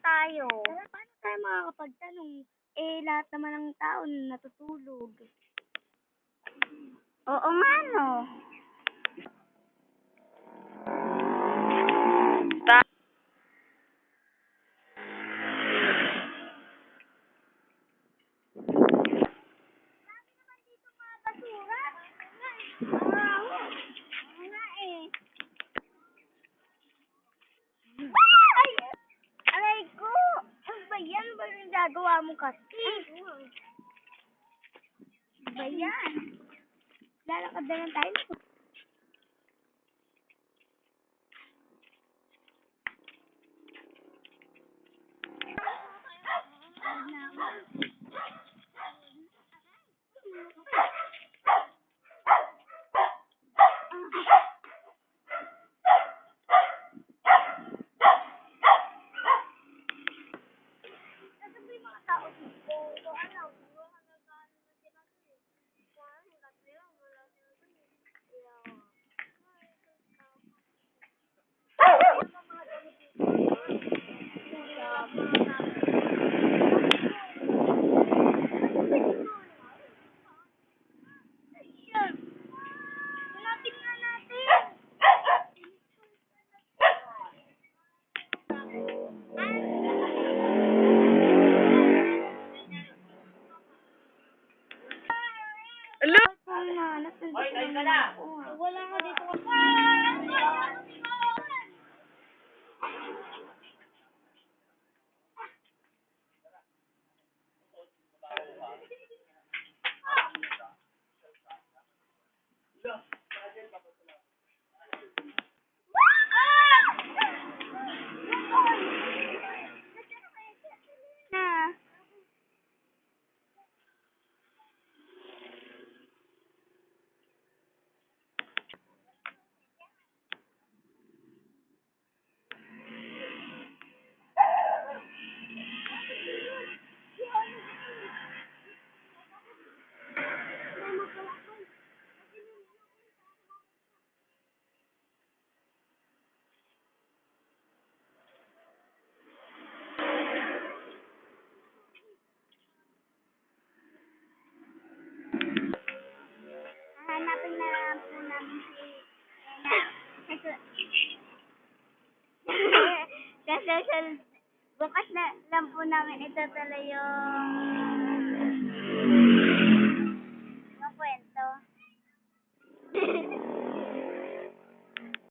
tayo. Pero paano tayo makakapagtanong? Lahat naman ng tao natutulog. Oo nga, no? Aray ko! Ano ba yan? Ano ba yung gagawa mo kasi? Ano ba yan? Lalakad na lang tayo. Wala nga dito. Hanapin na lang po namin si Ena. Kasi bukas na lang po namin ito tuloy yung